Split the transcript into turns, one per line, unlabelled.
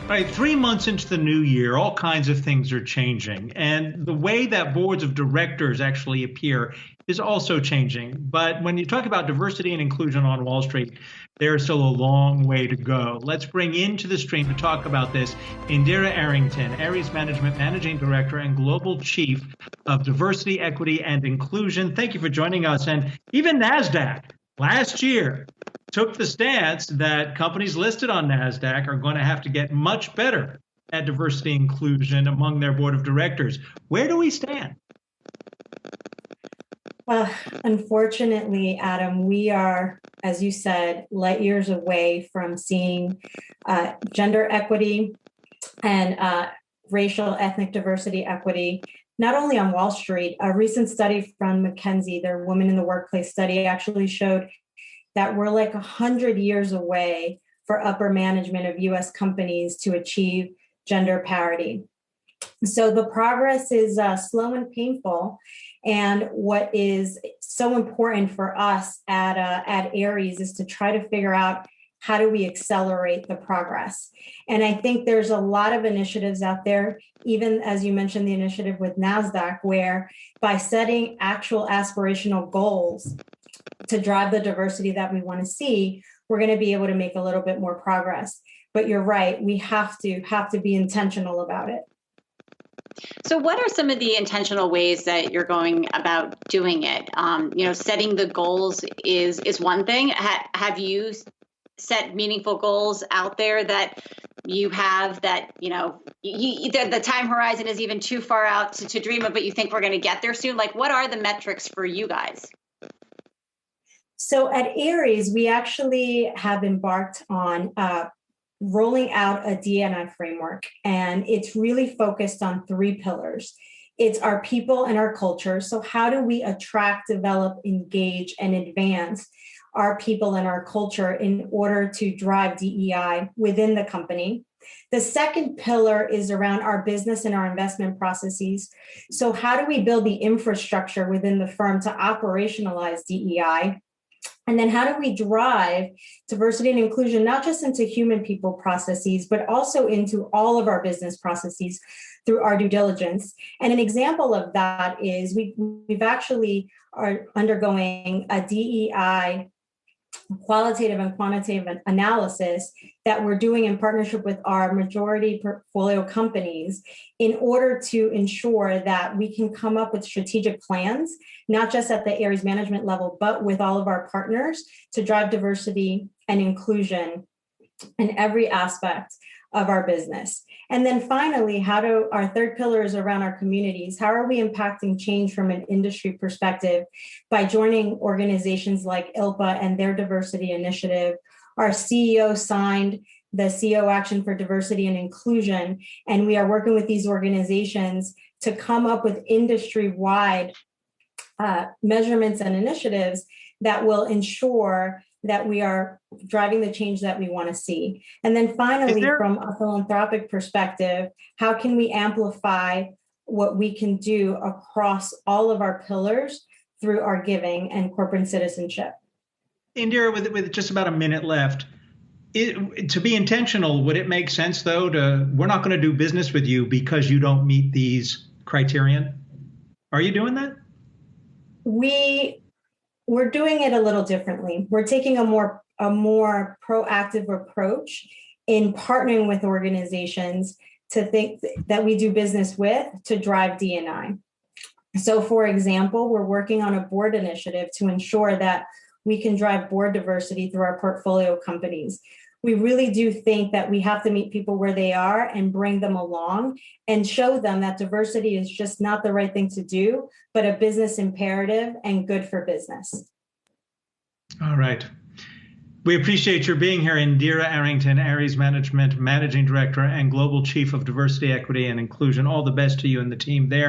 All right, 3 months into the new year, all kinds of things are changing. And the way that boards of directors actually appear is also changing. But when you talk about diversity and inclusion on Wall Street, there's still a long way to go. Let's bring into the stream to talk about this Indhira Arrington, Ares Management Managing Director and Global Chief of Diversity, Equity, and Inclusion. Thank you for joining us. And even NASDAQ last year took the stance that companies listed on NASDAQ are going to have to get much better at diversity and inclusion among their board of directors. Where do we stand?
Unfortunately, Adam, we are, as you said, light years away from seeing gender equity and racial ethnic diversity equity, not only on Wall Street. A recent study from McKinsey, their Women in the Workplace study, actually showed that we're like 100 years away for upper management of US companies to achieve gender parity. So the progress is slow and painful. And what is so important for us at Ares is to try to figure out how do we accelerate the progress. And I think there's a lot of initiatives out there, even as you mentioned, the initiative with NASDAQ, where by setting actual aspirational goals to drive the diversity that we want to see, we're going to be able to make a little bit more progress. But you're right, we have to be intentional about it.
So what are some of the intentional ways that you're going about doing it? Setting the goals is one thing. Have you set meaningful goals out there that you have that, the time horizon is even too far out to dream of, but you think we're going to get there soon? Like, what are the metrics for you guys?
So at Ares, we actually have embarked on rolling out a D&I framework, and it's really focused on 3 pillars. It's our people and our culture. So how do we attract, develop, engage, and advance our people and our culture in order to drive DEI within the company? The second pillar is around our business and our investment processes. So how do we build the infrastructure within the firm to operationalize DEI? And then how do we drive diversity and inclusion, not just into human people processes, but also into all of our business processes through our due diligence? And an example of that is we've actually are undergoing a DEI qualitative and quantitative analysis that we're doing in partnership with our majority portfolio companies in order to ensure that we can come up with strategic plans, not just at the Ares management level, but with all of our partners to drive diversity and inclusion in every aspect of our business. And then finally, our third pillar is around our communities. How are we impacting change from an industry perspective by joining organizations like ILPA and their diversity initiative? Our CEO signed the CEO Action for Diversity and Inclusion, and we are working with these organizations to come up with industry-wide measurements and initiatives that will ensure that we are driving the change that we want to see. And then finally, from a philanthropic perspective, how can we amplify what we can do across all of our pillars through our giving and corporate citizenship?
Indira, with just about a minute left, to be intentional, would it make sense, though, we're not going to do business with you because you don't meet these criterion? Are you doing that?
We're doing it a little differently. We're taking a more proactive approach in partnering with organizations to think that we do business with to drive D&I. So, for example, we're working on a board initiative to ensure that we can drive board diversity through our portfolio companies. We really do think that we have to meet people where they are and bring them along and show them that diversity is just not the right thing to do, but a business imperative and good for business.
All right. We appreciate your being here, Indhira Arrington, Ares Management Managing Director and Global Chief of Diversity, Equity, and Inclusion. All the best to you and the team there.